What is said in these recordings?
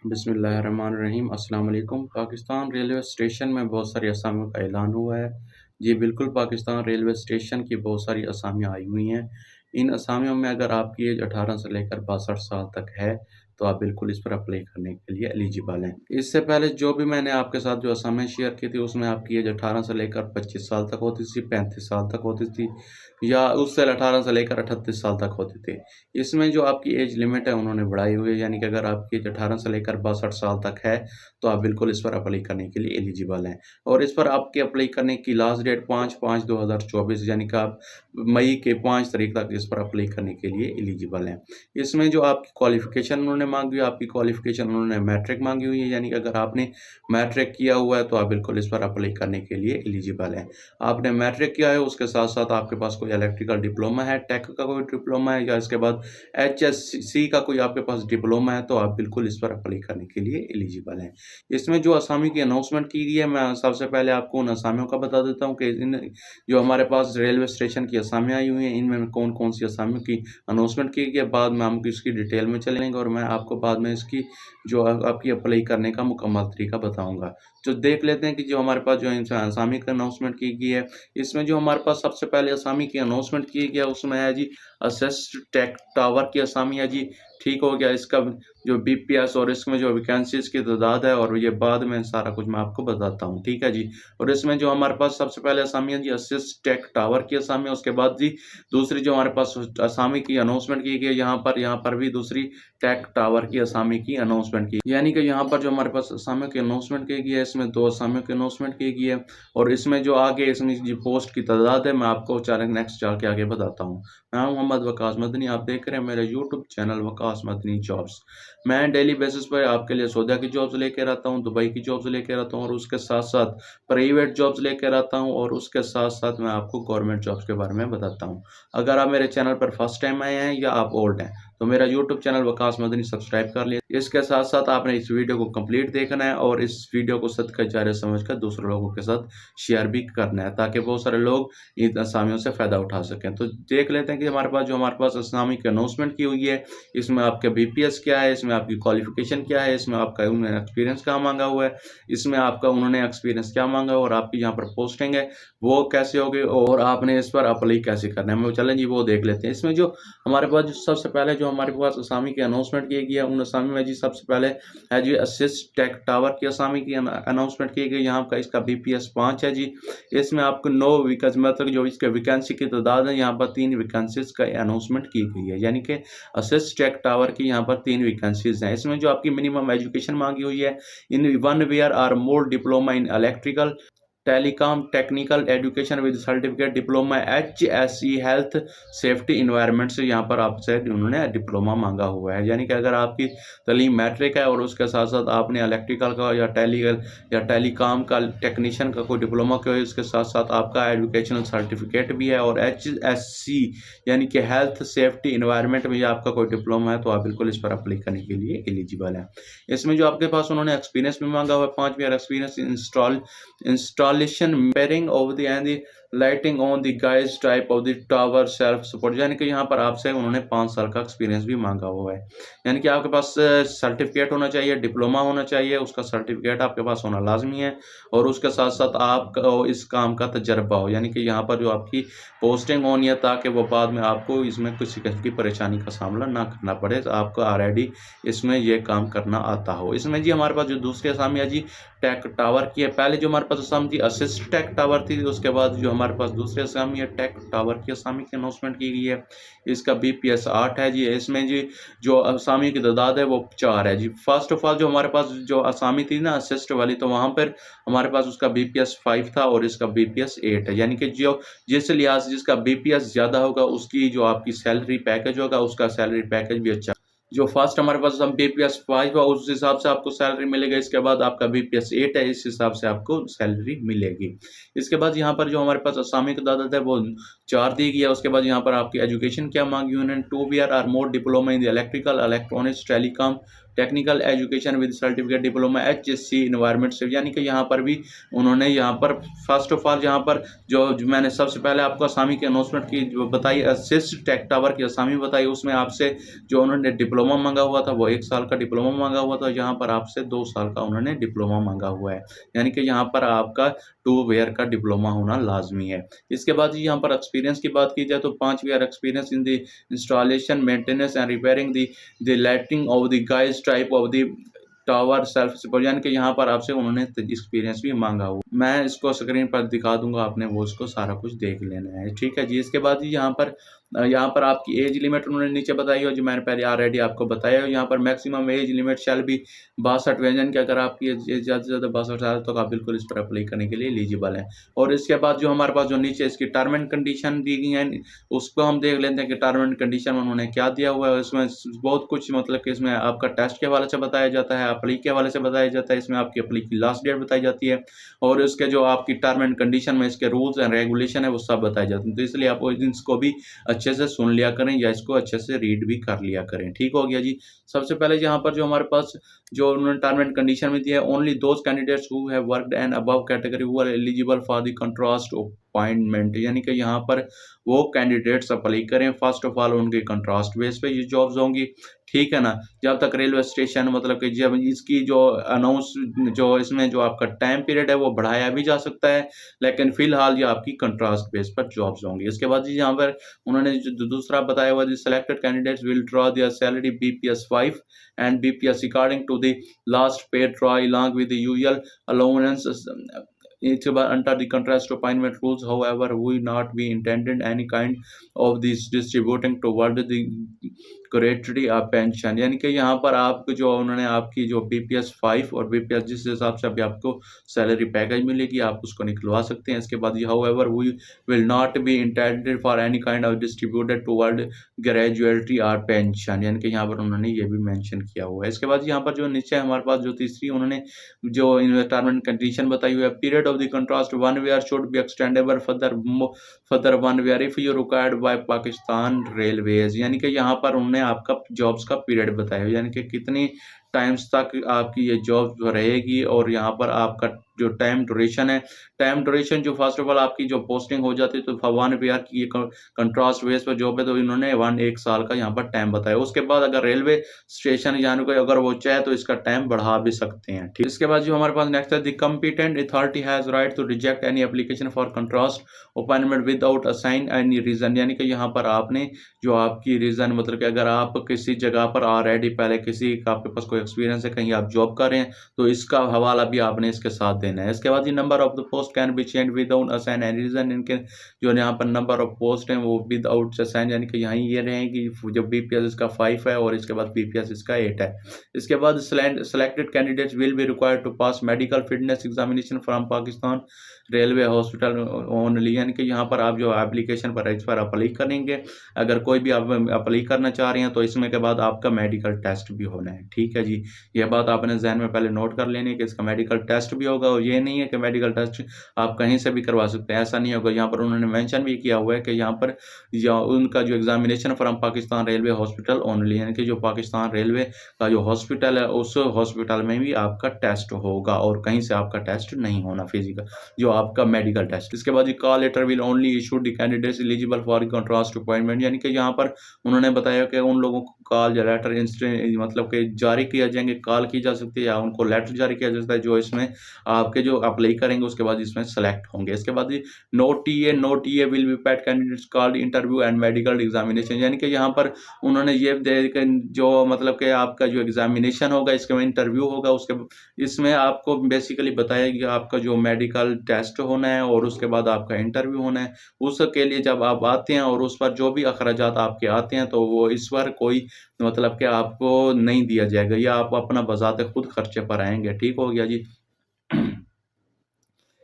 बिस्मिल्लाहिर्रहमानिर्रहीम अस्सलाम वालेकुम। पाकिस्तान रेलवे स्टेशन में बहुत सारी असामियों का ऐलान हुआ है। जी बिल्कुल, पाकिस्तान रेलवे स्टेशन की बहुत सारी असामियाँ आई हुई हैं। इन असामियों में अगर आपकी एज 18 से लेकर 62 साल तक है, तो आप बिल्कुल इस पर अप्लाई करने के लिए एलिजिबल हैं। इससे पहले जो भी मैंने आपके साथ जो असामियाँ शेयर की थी, उसमें आपकी एज 18 से लेकर 25 साल तक होती थी, 35 साल तक होती थी या उससे 18 से लेकर 38 साल तक होती थी। इसमें जो आपकी एज लिमिट है उन्होंने बढ़ाई हुई है, यानी कि अगर आपकी एज 18 से लेकर 62 साल तक है, तो आप बिल्कुल इस पर अप्लाई करने के लिए एलिजिबल हैं। और इस पर आपके अप्लाई करने की लास्ट डेट 5/5/2024 यानी कि आप मई के 5 तारीख तक इस पर अप्लाई करने के लिए एलिजिबल हैं। इसमें जो आपकी क्वालिफ़िकेशन उन्होंने माँगी हुई है, आपकी क्वालिफ़िकेशन उन्होंने मैट्रिक माँगी हुई है, यानी कि अगर आपने मैट्रिक किया हुआ है, तो आप बिल्कुल इस पर अप्लाई करने के लिए एलिजिबल हैं। आपने मैट्रिक किया है, उसके साथ-साथ आपके पास कोई इलेक्ट्रिकल डिप्लोमा है, टेक का कोई डिप्लोमा है या इसके बाद एचएससी का कोई आपके पास डिप्लोमा है, तो आप बिल्कुल इस पर अप्लाई करने के लिए एलिजिबल हैं। इसमें जो असामी की अनाउंसमेंट की गई है, मैं सबसे पहले आपको उन असामियों का बता देता हूँ कि इन जो हमारे पास रेलवे स्टेशन की असामियाँ आई हुई हैं, इनमें कौन-कौन सी असामियों की अनाउंसमेंट की गई है। बाद में हम इसकी डिटेल में चलेंगे और मैं आपको बाद में इसकी जो आपकी अप्लाई करने का मुकम्मल तरीका बताऊँगा। तो देख लेते हैं कि जो हमारे पास जो असामी की अनाउंसमेंट की गई है, इसमें जो हमारे पास सबसे पहले असामी की अनाउंसमेंट की गई है, उसमें है जी असिस्ट टेक टावर की असामी है जी, ठीक हो गया। इसका जो बीपीएस और इसमें जो वैकेंसीज़ की तादाद है और ये बाद में सारा कुछ मैं आपको बताता हूँ, ठीक है जी। और इसमें जो हमारे पास सबसे पहले असामी है जी असिस्ट टेक टावर की असामी है, उसके बाद जी दूसरी जो हमारे पास असामी की अनाउंसमेंट की गई है यहाँ पर भी दूसरी टेक टावर की असामी की अनाउंसमेंट की, यानी कि यहाँ पर जो हमारे पास असामियों की अनाउंसमेंट की गई है, इसमें 2 असामियों की अनाउंसमेंट की गई है और इसमें जो आगे इसमें जो पोस्ट की तादाद है, मैं आपको नेक्स्ट चल के आगे बताता हूँ। मैं हूं मोहम्मद वकास मदनी, आप देख रहे हैं मेरा YouTube channel Waqas Madni jobs. मैं डेली बेसिस पर आपके लिए सऊदीया की जॉब्स लेकर आता हूं, दुबई की जॉब्स लेकर आता हूं और उसके साथ-साथ प्राइवेट जॉब्स लेकर आता हूं और उसके साथ-साथ मैं आपको गवर्नमेंट जॉब्स के बारे में बताता हूं। अगर आप मेरे चैनल पर फर्स्ट टाइम आए हैं या आप ओल्ड हैं, तो मेरा YouTube channel Waqas Madni subscribe कर लिए। इसके साथ-साथ आपने इस वीडियो को कंप्लीट देखना है और इस वीडियो को सदका जारिया समझकर दूसरे लोगों के साथ शेयर भी करना है, ताकि बहुत सारे लोग इन असामियों से फ़ायदा उठा सकें। तो देख लेते हैं कि हमारे पास असामी की अनाउंसमेंट की हुई है। इसमें आपका बीपीएस क्या है, इसमें आपकी क्वालिफ़िकेशन क्या है, इसमें आपका उन्होंने एक्सपीरियंस क्या माँगा हुआ है, इसमें आपका उन्होंने एक्सपीरियंस क्या माँगा है और आपकी यहाँ पर पोस्टिंग है, वो कैसे होगी और आपने इस पर अप्लाई कैसे करना है। चलें जी वो देख लेते हैं। इसमें जो हमारे पास जो सबसे पहले जो हमारे पास असामी की अनाउंसमेंट की गई है, उन असामी में जी सबसे पहले है जी असिस्ट टेक टावर की असामी की अनाउंसमेंट की गई। यहाँ का इसका बीपीएस 5 है जी। इसमें आपको 9 मतलब जो इसके वैकेंसी की तादाद है, यहाँ पर 3 वैकेंसीज़ का अनाउंसमेंट की गई है, यानी कि असिस्ट टेक टावर की यहाँ पर 3 वैकेंसीज़ हैं। इसमें जो आपकी मिनिमम एजुकेशन माँगी हुई है, इन 1 ईयर और more diploma in electrical telecom technical education with certificate diploma HSE health safety environment से यहाँ पर आपसे उन्होंने डिप्लोमा मांगा हुआ है, यानी कि अगर आपकी तालीम मैट्रिक है और उसके साथ साथ आपने इलेक्ट्रिकल का या टेलीकॉम का टेक्नीशियन का कोई डिप्लोमा किया है, इसके साथ साथ आपका एजुकेशनल सर्टिफिकेट भी है और एचएससी यानी कि हेल्थ सेफ्टी इन्वायरमेंट में आपका कोई डिप्लोमा है, तो आप बिल्कुल इस पर अप्लाई करने के लिए एलिजिबल है। इसमें जो आपके पास उन्होंने एक्सपीरियंस भी मांगा हुआ है, 5 year experience installation repairing of the and the lighting on the guys type of the tower self support, यानी कि यहाँ पर आपसे उन्होंने 5 साल का एक्सपीरियंस भी मांगा हुआ है, यानी कि आपके पास सर्टिफिकेट होना चाहिए, डिप्लोमा होना चाहिए, उसका सर्टिफिकेट आपके पास होना लाजमी है और उसके साथ साथ आपका इस काम का तजर्बा हो, यानी कि यहाँ पर जो आपकी पोस्टिंग होनी है, ताकि वो बाद में आपको इसमें किसी किस्म की परेशानी का सामना ना करना पड़े, तो आपको ऑलरेडी इसमें ये काम करना आता हो। इसमें जी हमारे पास जो दूसरी असामी है जी टेक टावर की है। पहले जो हमारे पास असामी थी असिस्ट टेक टावर थी, उसके बाद जो हमारे पास दूसरी असामी है टेक टावर की असामी की अनाउंसमेंट की गई है। इसका बीपीएस 8 है जी। इसमें जी जो असामी की तादाद है वो 4 है जी। फर्स्ट ऑफ ऑल जो हमारे पास जो असामी थी ना असिस्ट वाली, तो वहाँ पर हमारे पास उसका बीपीएस 5 था और इसका बीपीएस 8 है, यानी कि जो जिस लिहाज से जिसका बीपीएस ज़्यादा होगा उसकी जो आपकी सैलरी पैकेज होगा उसका सैलरी पैकेज भी अच्छा। जो फर्स्ट हमारे पास हम बीपीएस 5 है उस हिसाब से आपको सैलरी मिलेगा, इसके बाद आपका बीपीएस 8 है इस हिसाब से आपको सैलरी मिलेगी। इसके बाद यहाँ पर जो हमारे पास असामी की तादाद है वो 4 दी गई है। उसके बाद यहाँ पर आपकी एजुकेशन क्या मांगी उन्होंने 2 ईयर और more diploma in the electrical electronics telecom technical education with certificate diploma HSC environment से, यानी कि यहाँ पर भी उन्होंने यहाँ पर फर्स्ट ऑफ ऑल यहाँ पर जो मैंने सबसे पहले आपको असामी के अनाउंसमेंट की जो बताई, असिस्ट टेक टावर की असामी बताई, उसमें आपसे जो उन्होंने डिप्लोमा मांगा हुआ था वो 1 साल का डिप्लोमा मांगा हुआ था, यहाँ पर आपसे 2 साल का उन्होंने डिप्लोमा मांगा हुआ है, यानी कि यहाँ पर आपका 2 ईयर का डिप्लोमा होना लाजमी है। इसके बाद यहाँ पर एक्सपीरियंस की बात की जाए तो 5 year experience in the installation, maintenance and repairing the lighting of the guys type of the tower self support, यानी कि यहाँ पर आपसे उन्होंने एक्सपीरियंस भी मांगा हुआ। मैं इसको स्क्रीन पर दिखा दूंगा, आपने वो उसको सारा कुछ देख लेना है, ठीक है जी। इसके बाद यहाँ पर आपकी एज लिमिट उन्होंने नीचे बताई हो, जो मैंने पहले ऑलरेडी आपको बताया हो। यहाँ पर मैक्सिमम एज लिमिट शैल भी 62 यानी कि अगर आपकी एज ज़्यादा से ज़्यादा 62 साल तो आप बिल्कुल इस पर अप्लाई करने के लिए एलिजिबल हैं। और इसके बाद जो हमारे पास जो नीचे इसकी टर्म एंड कंडीशन दी गई हैं, उसको हम देख लेते हैं कि टर्म एंड कंडीशन में उन्होंने क्या दिया हुआ है। इसमें बहुत कुछ मतलब कि इसमें आपका टेस्ट के हवाले से बताया जाता है, अप्लाई के हवाले से बताया जाता है, इसमें आपकी अप्लाई की लास्ट डेट बताई जाती है, और इसके जो आपकी टर्म एंड कंडीशन में इसके रूल्स एंड रेगुलेशन है वो सब बताए जाते हैं। तो इसलिए आप इसको भी अच्छे से सुन लिया करें या इसको अच्छे से रीड भी कर लिया करें, ठीक हो गया जी। सबसे पहले यहाँ पर जो हमारे पास जो उन्होंने टर्म एंड कंडीशन में दिया है, only those candidates who have worked and above category who are eligible for the contrast appointment, यानी कि यहाँ पर वो कैंडिडेट्स अप्लाई करें। फर्स्ट ऑफ ऑल उनके कंट्रास्ट बेस पे ये जॉब्स होंगी, ठीक है ना। जब तक रेलवे स्टेशन मतलब कि जब इसकी जो अनाउंस जो इसमें जो आपका टाइम पीरियड है वो बढ़ाया भी जा सकता है, लेकिन फिलहाल ये आपकी कंट्रास्ट बेस पर जॉब्स होंगी। इसके बाद यहाँ पर उन्होंने जो दूसरा बताया हुआ, selected candidates will draw there salary BPS 5 and BPS according to the last paid draw along with the usual allowances under the contract appointment rules. However, we not be intended any kind of this distributing toward the gratuity pension, यानी कि यहाँ पर आपको जो उन्होंने आपकी जो BPS 5 और BPS जिस हिसाब से अभी आपको सैलरी पैकेज मिलेगी आप उसको निकलवा सकते हैं। इसके बाद however we will not be intended for any kind of distributed toward gratuity और पेंशन, यानी कि यहाँ पर उन्होंने ये भी मेंशन किया हुआ है। इसके बाद यहाँ पर जो नीचे हमारे पास जो तीसरी उन्होंने जो टर्म एंड कंडीशन बताई हुई है, period of the contrast 1 year should be extendable further 1 year if you required by Pakistan railways, यानी कि यहाँ पर उन्होंने आपका जॉब्स का पीरियड बताया, यानी कि कितनी टाइम्स तक आपकी ये जॉब रहेगी, और यहाँ पर आपका जो टाइम ड्यूरेशन है, टाइम ड्यूरेशन जो फर्स्ट ऑफ ऑल आपकी जो पोस्टिंग हो जाती है तो 1 ईयर की कंट्रास्ट बेस पर जॉब है, तो इन्होंने 1 साल का यहाँ पर टाइम बताया। उसके बाद अगर रेलवे स्टेशन जाने को अगर वो चाहे तो इसका टाइम बढ़ा भी सकते हैं, ठीक। इसके बाद जो हमारे पास नेक्स्ट है, the competent authority has right to reject any application for contrast appointment without assign any reason, यानी कि यहाँ पर आपने जो आपकी रीजन मतलब कि अगर आप किसी जगह पर ऑलरेडी पहले किसी आपके पास कोई एक्सपीरियंस है, कहीं आप जॉब कर रहे हैं, तो इसका हवाला भी आपने इसके साथ देना है। इसके बाद ये number of the post can be change without assign any reason, इनके जो यहाँ पर नंबर ऑफ पोस्ट हैं वो विदाउट असाइन, यानी कि यहाँ ये रहेगी जो BPS इसका 5 है और इसके बाद BPS इसका 8 है। इसके बाद selected candidates will be required to pass medical fitness examination from Pakistan railway hospital only, यानी कि यहाँ पर आप जो एप्लीकेशन पर इस पर अप्लाई करेंगे, अगर कोई भी आप अप्लाई करना चाह रहे हैं तो इसमें के बाद आपका मेडिकल टेस्ट भी होना है, ठीक है जी। ये बात आपने जहन में पहले नोट कर लेनी है कि इसका मेडिकल टेस्ट भी होगा, और ये नहीं है कि मेडिकल टेस्ट आप कहीं से भी करवा सकते हैं, ऐसा नहीं होगा। यहाँ पर उन्होंने मेंशन भी किया हुआ है कि यहाँ पर उनका जो examination from Pakistan railway hospital only, यानी कि जो पाकिस्तान रेलवे का जो हॉस्पिटल है उस हॉस्पिटल में भी आपका टेस्ट होगा, और कहीं से आपका टेस्ट नहीं होना फिजिकल जो आपका मेडिकल टेस्ट। इसके बाद call letter will only issued the candidates eligible for contrast appointment, यानी कि यहाँ पर उन्होंने बताया कि उन लोगों को कॉल या लेटर मतलब कि जारी किया जाएंगे, कॉल की जा सकती है या उनको लेटर जारी किया जा सकता है, जो इसमें आपके जो अप्लाई करेंगे उसके बाद इसमें सेलेक्ट होंगे। इसके बाद no TA will be paid candidates called interview and medical examination, यानी कि यहाँ पर उन्होंने ये जो मतलब कि आपका जो एग्जामिनेशन होगा इसके में इंटरव्यू होगा, उसके इसमें आपको बेसिकली बताया कि आपका जो मेडिकल टेस्ट होना है और उसके बाद आपका इंटरव्यू होना है। उसके लिए जब आप आते हैं और उस पर जो भी अखराजात आपके आते हैं तो वो इस पर कोई मतलब कि आपको नहीं दिया जाएगा, या आप अपना बजाते खुद खर्चे पर आएंगे, ठीक हो गया जी।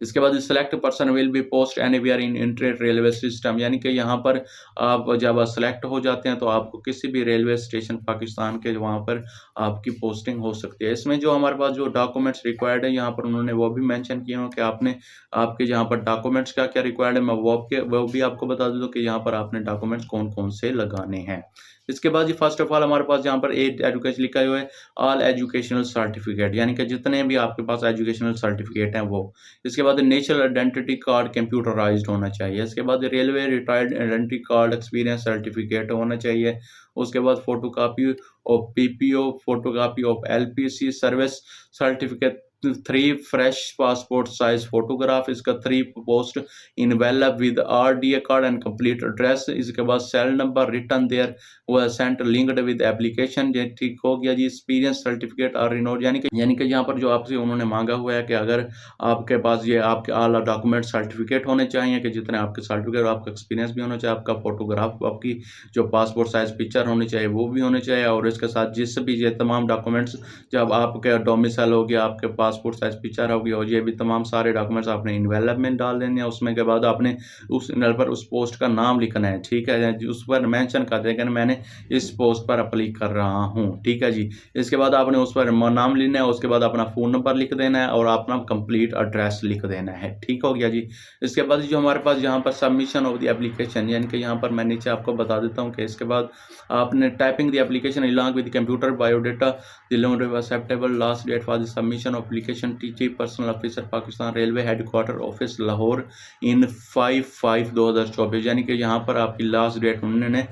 इसके बाद select person will be post anywhere in inter railway system, यानी कि यहाँ पर आप जब सेलेक्ट हो जाते हैं तो आपको किसी भी रेलवे स्टेशन पाकिस्तान के वहाँ पर आपकी पोस्टिंग हो सकती है। इसमें जो हमारे पास जो डॉक्यूमेंट्स रिक्वायर्ड है यहाँ पर उन्होंने वो भी मेंशन किए हैं कि आपने आपके यहाँ पर डॉक्यूमेंट्स क्या रिक्वायर्ड है, मैं वो भी आपको बता दूँ कि यहाँ पर आपने डॉक्यूमेंट्स कौन कौन से लगाने हैं। इसके बाद जी फर्स्ट ऑफ ऑल हमारे पास यहाँ पर एजुकेशन लिखा हुआ है, ऑल एजुकेशनल सर्टिफिकेट, यानी कि जितने भी आपके पास एजुकेशनल सर्टिफिकेट हैं वो। इसके बाद नेशनल आइडेंटिटी कार्ड कंप्यूटराइज्ड होना चाहिए। इसके बाद railway retired identity card experience certificate होना चाहिए। उसके बाद photocopy of PPO, photocopy of LPC service certificate, 3 fresh passport size photograph, इसका 3 post envelope with RDA card and complete address. इसके बाद सेल नंबर रिटर्न देयर व सेंट लिंक्ड विद एप्लीकेशन। ये ठीक हो गया जी। एक्सपीरियंस सर्टिफिकेट आर रिनोड, यानी कि यहाँ पर जो आपसे उन्होंने मांगा हुआ है कि अगर आपके पास ये आपके ऑल डॉक्यूमेंट सर्टिफिकेट होने चाहिए, कि जितने आपके सर्टिफिकेट, आपका एक्सपीरियंस भी होना चाहिए, आपका फोटोग्राफ, आपकी जो पासपोर्ट साइज पिक्चर होनी चाहिए वो भी होने चाहिए, और इसके साथ जिस भी ये तमाम डॉक्यूमेंट्स, जब आपके डोमिसाइल हो गया, आपके पासपोर्ट साइज पिक्चर हो गया, और ये भी तमाम सारे डॉक्यूमेंट्स आपने इनवेलप में डाल देने हैं। उसमें के बाद आपने उस इनवेलप पर उस पोस्ट का नाम लिखना है, ठीक है, उस पर मेंशन कर दें कि मैंने इस पोस्ट पर अप्लाई कर रहा हूँ, ठीक है जी। इसके बाद आपने उस पर नाम लिखना है, उसके बाद अपना फ़ोन नंबर लिख देना है और अपना कंप्लीट एड्रेस लिख देना है, ठीक हो गया जी। इसके बाद जो हमारे पास यहाँ पर सबमिशन ऑफ द एप्लीकेशन, यानी कि यहाँ पर मैं नीचे आपको बता देता हूँ कि इसके बाद आपने typing the application along with computer biodata, the loan acceptable last date for the submission of application chief personnel officer Pakistan railway headquarter office Lahore in 5/5/2024, यानी कि यहाँ पर आपकी लास्ट डेट उन्होंने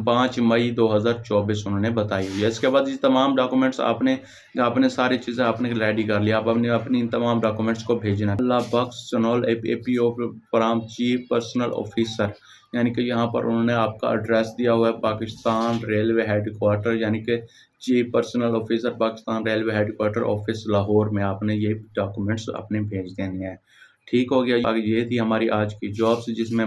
5 मई 2024 उन्होंने बताई हुई है। इसके बाद ये तमाम डॉक्यूमेंट्स आपने सारी चीज़ें आपने रेडी कर लिया, आप अपनी इन तमाम डॉक्यूमेंट्स को भेजना है। बॉक्स चनोल APO from chief personnel officer, यानी कि यहाँ पर उन्होंने आपका एड्रेस दिया हुआ है पाकिस्तान रेलवे हेडक्वार्टर, यानी कि chief personnel officer Pakistan railway headquarter office Lahore में आपने ये डॉक्यूमेंट्स अपने भेज देने हैं, ठीक हो गया। ये थी हमारी आज की जॉब्स, जिसमें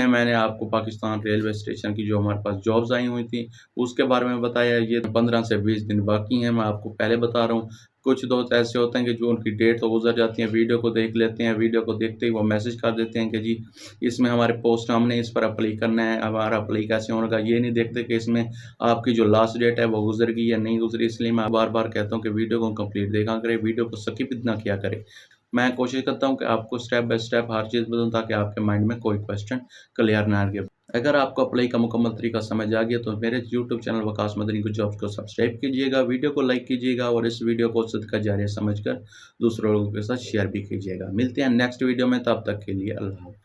मैंने आपको पाकिस्तान रेलवे स्टेशन की जो हमारे पास जॉब्स आई हुई थी उसके बारे में बताया। ये 15 से 20 दिन बाकी हैं, मैं आपको पहले बता रहा हूँ। कुछ दोस्त ऐसे होते हैं कि जो उनकी डेट तो गुजर जाती है, वीडियो को देख लेते हैं, वीडियो को देखते ही वो मैसेज कर देते हैं कि जी इसमें हमारे पोस्ट, हमने इस पर अप्लाई करना है, हमारा अप्लाई कैसे होगा। ये नहीं देखते कि इसमें आपकी जो लास्ट डेट है वो गुजर गई या नहीं गुजरी। इसलिए मैं बार बार कहता हूँ कि वीडियो को कंप्लीट देखा करें, वीडियो को स्किप ना किया करें। मैं कोशिश करता हूँ कि आपको स्टेप बाय स्टेप हर चीज़ बताऊँ ताकि आपके माइंड में कोई क्वेश्चन क्लियर ना रहे। अगर आपको अप्लाई का मुकम्मल तरीका समझ आ गया तो मेरे यूट्यूब चैनल वकास मदनी को जॉब्स को सब्सक्राइब कीजिएगा, वीडियो को लाइक कीजिएगा और इस वीडियो को सदका जारिया समझकर दूसरों लोगों के साथ शेयर भी कीजिएगा। मिलते हैं नेक्स्ट वीडियो में, तब तक के लिए अल्लाह।